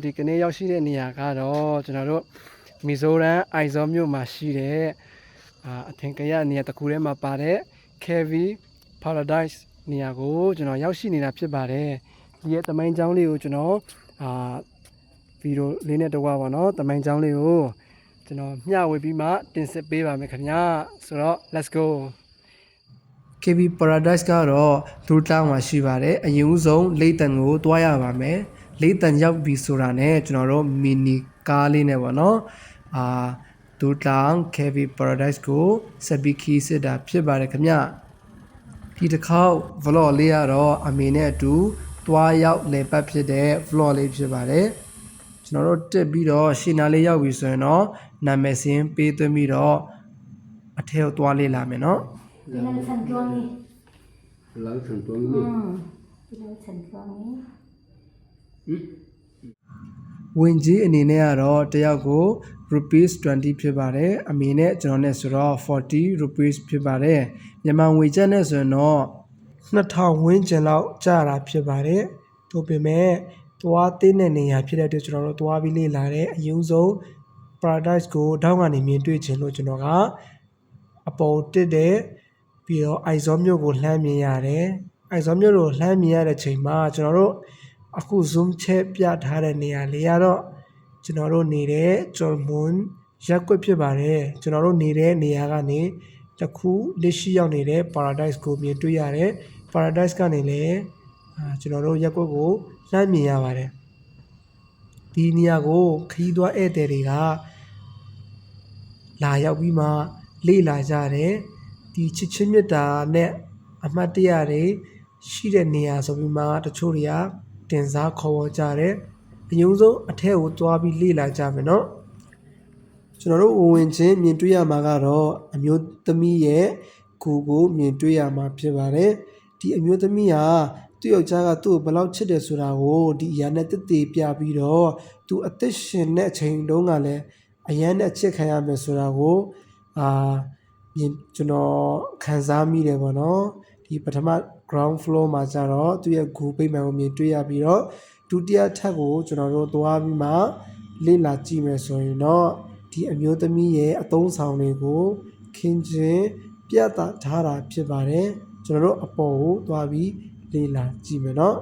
ဒီကနေ့ရောက်ရှိတဲ့နေရာကတော့ကျွန်တော်တို့မီဇိုရမ်အိုင်ဇောမြို့မှာရှိတဲ့အထင်ကရနေရာတစ်ခုထဲမှာပါတဲ့ Kevi Paradise နေရာကိုကျွန်တော်ရောက်ရှိနေတာဖြစ်ပါတယ်ဒီရဲ့တမိုင်းကျောင်းလေးကိုကျွန်တော်ဗီဒီယိုလေးနဲ့တော့ပါနော်တမိုင်းကျောင်းလေးကိုကျွန်တော်မျှဝေပြီးမှတင်ဆက်ပေးပါမယ်ခင်ဗျာဆိုတော့ let's go Kevi Paradise ကတော့ဒူတောင်းမှာရှိပါတယ်အရင်ဦးဆုံးလိတ်တန်ကိုတွားရပါမယ်လိတ်တန်ရောက်ပြီဆိုတာနဲ့ကျွန်တော်တို့မီနီကားလေးနဲ့ပေါ့နော်ဒူတောင်း Kevi Paradise ကိုဆက်ပြီးခီးစစ်တာဖြစ်ပါတယ်ခင်ဗျဒီတစ်ခေါက် vlog လေးကတော့အမေနဲ့အတူတွားရောက်လည်ပတ်ဖြစ်တဲ့ vlog လေးဖြစ်ပါတယ်ကျွန်တော်တို့တက်ပြီးတော့ရှင်းနာလေးရောက်ပြီဆိုရင်တော့နာမည်စင်းပေးသွင်းပြီးတော့အထက်ကိုတွားလေးလာမယ်နော်ဒီနေ့ဆန်ကျွန်းကြီးလောက်ဆန်ကျွန်းကြီးဒီနေ့ဆန်ကျွန်းကြီးဝင်ကြီးအနေနဲ့ကတော့တယောက်ကို rupees 20ဖြစ်ပါတယ်အမေနဲ့ကျွန်တော်နဲ့ဆိုတော့40 rupees ဖြစ်ပါတယ်မြန်မာငွေကျပ်နဲ့ဆိုရင်တော့2000ဝန်းကျင်လောက်ကျတာဖြစ်ပါတယ်တို့ပေမဲ့သွားသေးတဲ့နေရာဖြစ်တဲ့အတွက်ကျွန်တော်တို့သွားပြီးလေ့လာတဲ့အရင်ဆုံး paradise ကိုထောက်ကနေမြင်တွေ့ခြင်းလို့ကျွန်တော်ကအပေါ်တက်တဲ့ပြီးတော့အိုင်ဇောမြို့ကိုလှမ်းမြင်ရတယ်အိုင်ဇောမြို့ကိုလှမ်းမြင်ရတဲ့ချိန်မှာကျွန်တော်တို့အခု zoom ချက်ပြထားတဲ့နေရာလေးကတော့ကျွန်တော်တို့နေတဲ့ဂျော်မွန်ရက်ကွက်ဖြစ်ပါတယ်ကျွန်တော်တို့နေတဲ့နေရာကနေတခုလက်ရှိရောက်နေတဲ့ paradise ကိုမြင်တွေ့ရတယ် paradise ကနေလည်းကျွန်တော်တို့ရက်ကွက်ကိုလှမ်းမြင်ရပါတယ်ဒီနေရာကိုခရီးသွားဧည့်သည်တွေကလာရောက်ပြီးမှလေ့လာကြတယ်ဒီချစ်ချင်းမြတ်တာနဲ့အမှတ်တရတွေရှိတဲ့နေရာဆိုပြီးမှတချို့တွေကတင်စားခေါ်ဝေါ်ကြတယ်အရင်ဆုံးအထက်ကိုသွားပြီးလေ့လာကြမယ်နော်ကျွန်တော်တို့ဝင်ချင်းမြင်တွေ့ရမှာကတော့အမျိုးသမီးရဲ့ကိုကိုမြင်တွေ့ရမှာဖြစ်ပါတယ်ဒီအမျိုးသမီးဟာသူ့ယောက်ျားကသူ့ကိုဘယ်လောက်ချစ်တယ်ဆိုတာကိုဒီအရာနဲ့တည်ပြပြီးတော့သူအသက်ရှင်တဲ့အချိန်တုန်းကလည်းအရန်နဲ့ချစ်ခံရမယ်ဆိုတာကိုကျွန်တော်ခံစားမိတယ်ပေါ့နော်ဒီပထမ ground floor မှာကျတော့သူ့ရဲ့ဂူပိတ်မှန်ကိုမြင်တွေ့ရပြီးတော့ဒုတိယထပ်ကိုကျွန်တော်တို့သွားပြီးမှလေ့လာကြည့်မယ်ဆိုရင်တော့ဒီအမျိုးသမီးရဲ့အသုံးဆောင်တွေကိုခင်းချင်းပြသထားတာဖြစ်ပါတယ်ကျွန်တော်တို့အပေါ်ကိုသွားပြီးလေ့လာကြည့်မယ်နော်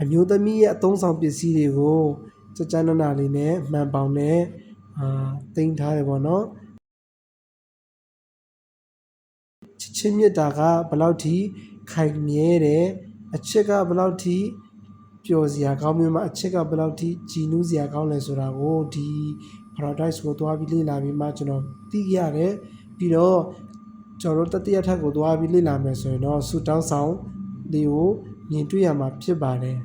အမျိုးသမီးရဲ့အသုံးဆောင်ပစ္စည်းတွေကိုစကြနနာလေးနဲ့မှန်ပေါင်နဲ့တင်ထားတယ်ပေါ့နော်ချစ်ချင်းမြတ်တာကဘယ်လောက်ထိခိုင်မြဲတယ်အချစ်ကဘယ်လောက်ထိပျော်စရာကောင်းမျိုးမှအချစ်ကဘယ်လောက်ထိကြည်နူးစရာကောင်းလဲဆိုတာကိုဒီ paradise ကိုသွားပြီးလေ့လာပြီးမှကျွန်တော်သိရတယ်ပြီးတော့ကျွန်တော်တို့တတိယထပ်ကိုသွားပြီးလေ့လာမယ်ဆိုရင်တော့ဆူတောင်းဆောင်လေးကိုမြင်တွေ့ရမှာဖြစ်ပါတယ်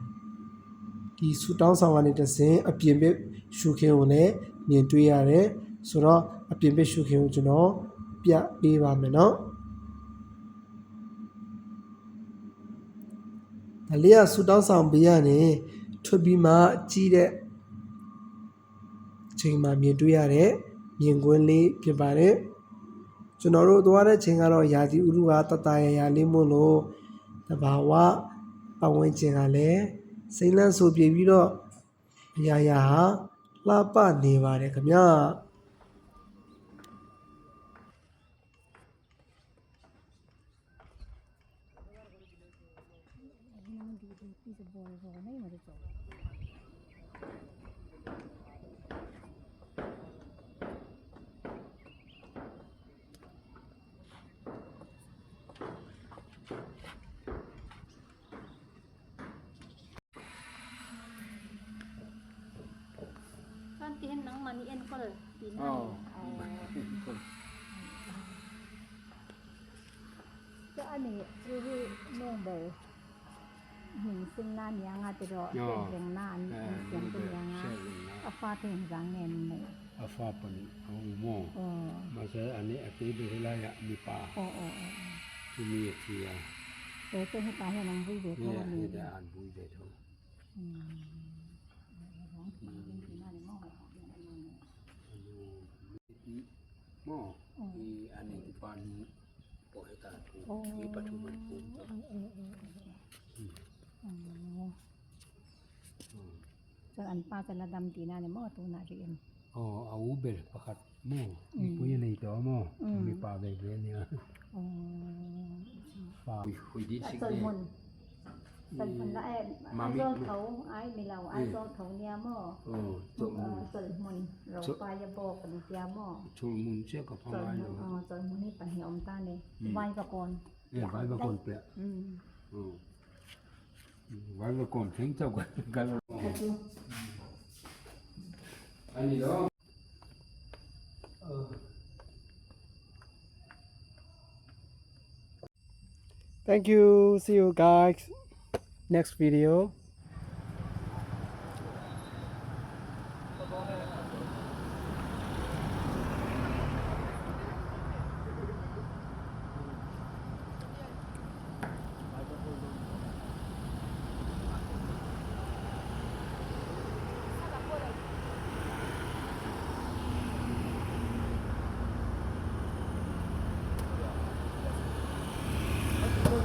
ဒီဆူတောင်းဆောင်ကနေတစဉ်အပြင်ဘက်ရှုခင်းကိုလည်းမြင်တွေ့ရတယ်ဆိုတော့အပြင်ဘက်ရှုခင်းကိုကျွန်တော်ပြပေးပါမယ်နော်ဒါလေးကဆူတောင်းဆောင်ပေးရနေထွက်ပြီးမှကြီးတဲ့ချိန်မှာမြင်တွေ့ရတဲ့မြင်ကွင်းလေးဖြစ်ပါတယ်ကျွန်တော်တို့သွားတဲ့ချိန်ကတော့ရာသီဥတုကတတရရလေးမို့လို့တဘာဝပတ်ဝန်းကျင်ကလည်းစိမ့်လန်းဆိုပြေပြီးတော့အရာရာဟာလှပနေပါတယ်ခင်ဗျာKantin nang money and color. Cái anh này rồi nông bờ hình sinh na nhà ngã từ đó rừng na anh xem từ nhà ngã pha thêm răng nền này pha phần ông mò mà giờ anh ấy cái đi lại ạ đi pa chú mi thì để cho hết cái năng vui vẻ thôi mình để ăn vui vẻ thôi mò thì anh ấy thì pa ปอให้ตาภูมิมีปฐุมภูมิ ส่วนอันป้าจะระดำตีนาเนี่ยหม้อตัวนาเรียน อ๋อเอาเบลประคัดหม้อมีปุ้ยในตัวหม้อมีปลาเบลเนี่ย อ๋อ ปลาคุยดีสิ ส่วนมนส่วนคนละไอ้โซนเขาไอ้มีเราไอ้โซนเขาเนี่ยหม้อ โอ้จม ส่วนมนเราปลายาบอกกันเตียหม้อ ชมมุนเชื่อกับพ่อ ส่วน ไว้ ม เนาะ นส่วนมนนี่ปัญหาอมตาเนี่ยไหวประกอน ไว้บางคนเปล่าไว้บางคนถึงเจ้ากันอันนี้เนาะThank you. See you guys next video.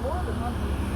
More than one.